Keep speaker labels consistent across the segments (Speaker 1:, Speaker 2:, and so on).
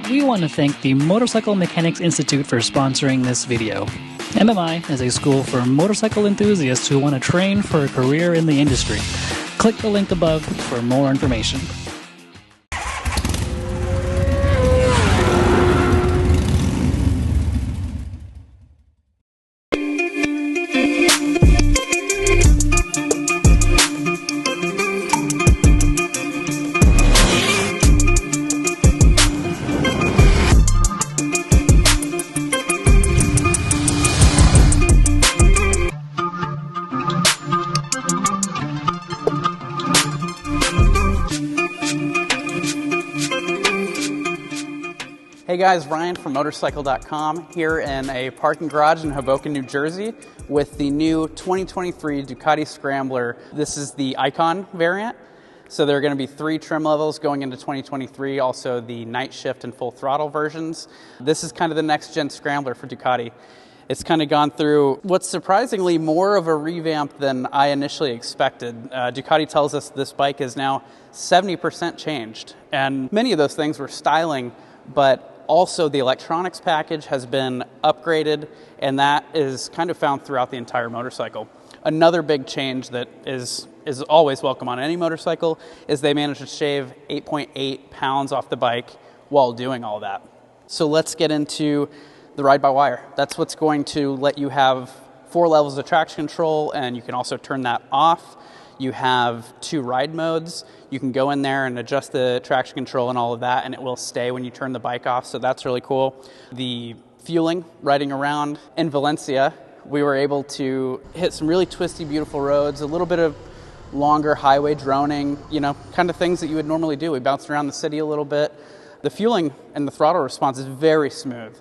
Speaker 1: we want to thank the Motorcycle Mechanics Institute for sponsoring this video. MMI is a school for motorcycle enthusiasts who want to train for a career in the industry. Click the link above for more information.
Speaker 2: Hey guys, Ryan from Motorcycle.com here in a parking garage in Hoboken, New Jersey with the new 2023 Ducati Scrambler. This is the Icon variant. So there are going to be 3 trim levels going into 2023, also the night shift and full throttle versions. This is kind of the next gen Scrambler for Ducati. It's kind of gone through what's surprisingly more of a revamp than I initially expected. Ducati tells us this bike is now 70% changed, and many of those things were styling, but also the electronics package has been upgraded, and that is kind of found throughout the entire motorcycle. Another big change that is always welcome on any motorcycle is they managed to shave 8.8 pounds off the bike while doing all that. So let's get into the ride-by-wire. That's what's going to let you have 4 levels of traction control, and you can also turn that off. You have 2 ride modes. You can go in there and adjust the traction control and all of that, and it will stay when you turn the bike off, so that's really cool. The fueling, riding around in Valencia, we were able to hit some really twisty, beautiful roads, a little bit of longer highway droning, kind of things that you would normally do. We bounced around the city a little bit. The fueling and the throttle response is very smooth.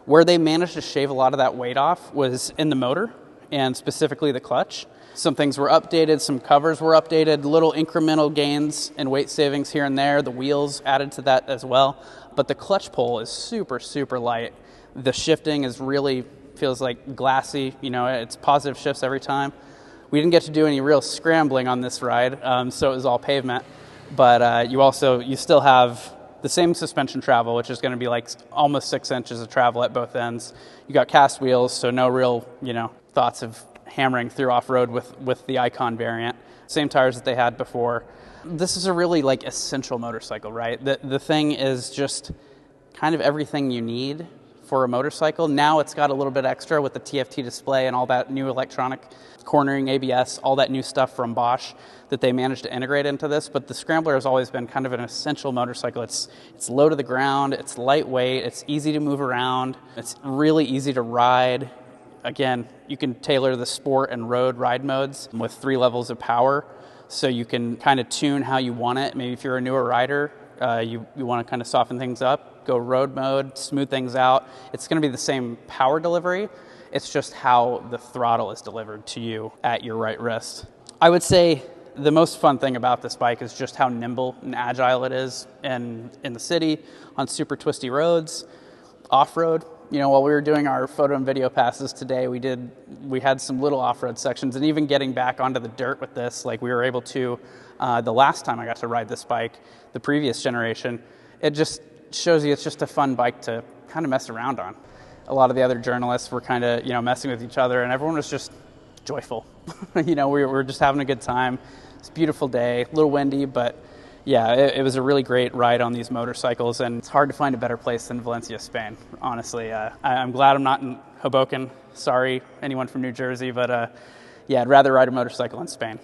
Speaker 2: Where they managed to shave a lot of that weight off was in the motor, and specifically the clutch. Some things were updated, some covers were updated, little incremental gains and weight savings here and there. The wheels added to that as well. But the clutch pull is super, super light. The shifting is really, feels like glassy. It's positive shifts every time. We didn't get to do any real scrambling on this ride, so it was all pavement. But you still have the same suspension travel, which is going to be like almost 6 inches of travel at both ends. You got cast wheels, so no real, thoughts of hammering through off-road with the Icon variant. Same tires that they had before. This is a really essential motorcycle, right? The thing is just kind of everything you need for a motorcycle. Now it's got a little bit extra with the TFT display and all that new electronic cornering, ABS, all that new stuff from Bosch that they managed to integrate into this. But the Scrambler has always been kind of an essential motorcycle. It's low to the ground, it's lightweight, it's easy to move around, it's really easy to ride. Again, you can tailor the sport and road ride modes with 3 levels of power, so you can kind of tune how you want it. Maybe if you're a newer rider, you want to kind of soften things up, go road mode, smooth things out. It's going to be the same power delivery. It's just how the throttle is delivered to you at your right wrist. I would say the most fun thing about this bike is just how nimble and agile it is in the city, on super twisty roads, off-road. While we were doing our photo and video passes today, we had some little off-road sections, and even getting back onto the dirt with this, we were able to, the last time I got to ride this bike, the previous generation, it just shows you it's just a fun bike to kind of mess around on. A lot of the other journalists were kind of, messing with each other, and everyone was just joyful. We were just having a good time. It's a beautiful day, a little windy, but yeah, it was a really great ride on these motorcycles, and it's hard to find a better place than Valencia, Spain, honestly. I'm glad I'm not in Hoboken. Sorry, anyone from New Jersey, but I'd rather ride a motorcycle in Spain.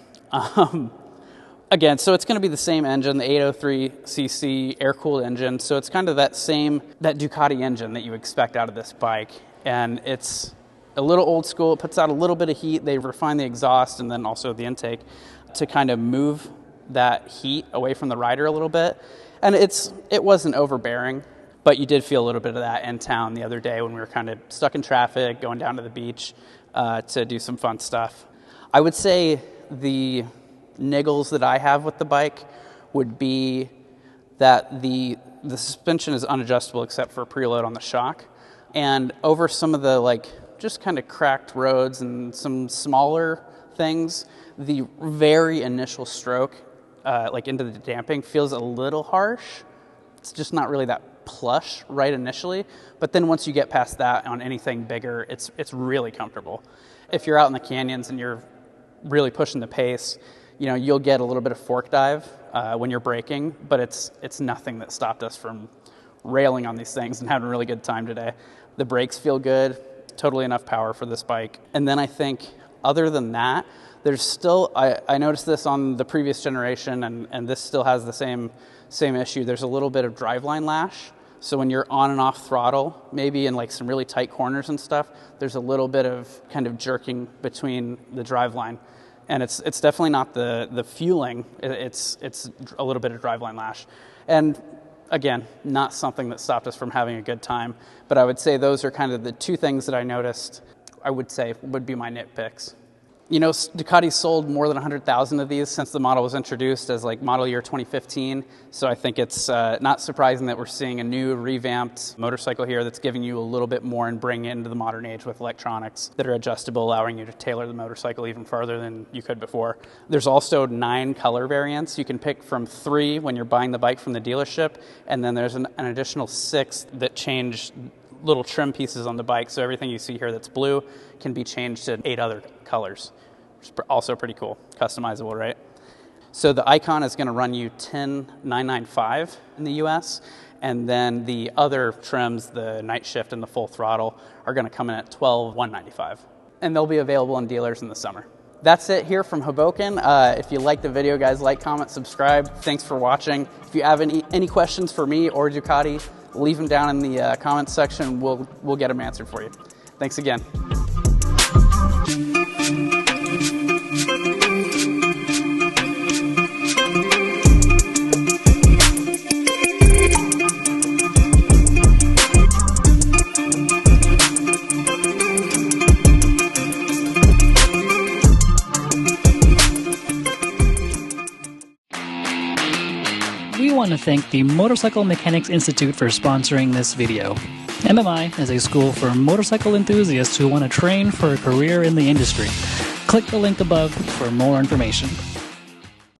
Speaker 2: Again, so it's going to be the same engine, the 803cc air-cooled engine, so it's kind of that Ducati engine that you expect out of this bike, and it's a little old school. It puts out a little bit of heat. They refine the exhaust and then also the intake to kind of move that heat away from the rider a little bit. And it wasn't overbearing, but you did feel a little bit of that in town the other day when we were kind of stuck in traffic, going down to the beach to do some fun stuff. I would say the niggles that I have with the bike would be that the suspension is unadjustable except for preload on the shock. And over some of the just kind of cracked roads and some smaller things, the very initial stroke into the damping feels a little harsh. It's just not really that plush right initially, but then once you get past that on anything bigger, it's really comfortable. If you're out in the canyons and you're really pushing the pace, you'll get a little bit of fork dive when you're braking, but it's nothing that stopped us from railing on these things and having a really good time today. The brakes feel good, totally enough power for this bike. And then I think other than that, there's still, I noticed this on the previous generation, and this still has the same issue. There's a little bit of driveline lash. So when you're on and off throttle, maybe in like some really tight corners and stuff, there's a little bit of kind of jerking between the driveline. And it's definitely not the fueling, it's a little bit of driveline lash. And again, not something that stopped us from having a good time, but I would say those are kind of the two things that I noticed, I would say would be my nitpicks. Ducati sold more than 100,000 of these since the model was introduced as like model year 2015. So I think it's not surprising that we're seeing a new revamped motorcycle here that's giving you a little bit more and bringing it into the modern age with electronics that are adjustable, allowing you to tailor the motorcycle even farther than you could before. There's also 9 color variants. You can pick from 3 when you're buying the bike from the dealership, and then there's an additional 6 that change little trim pieces on the bike, so everything you see here that's blue can be changed to 8 other colors, which is also pretty cool. Customizable, right? So the Icon is going to run you $10,995 in the US, and then the other trims, the Night Shift and the Full Throttle, are going to come in at $12,195, and they'll be available in dealers in the summer. That's it here from Hoboken. If you like the video, guys, like, comment, subscribe. Thanks for watching. If you have any questions for me or Ducati, leave them down in the comments section. We'll get them answered for you. Thanks again.
Speaker 1: We want to thank the Motorcycle Mechanics Institute for sponsoring this video. MMI is a school for motorcycle enthusiasts who want to train for a career in the industry. Click the link above for more information.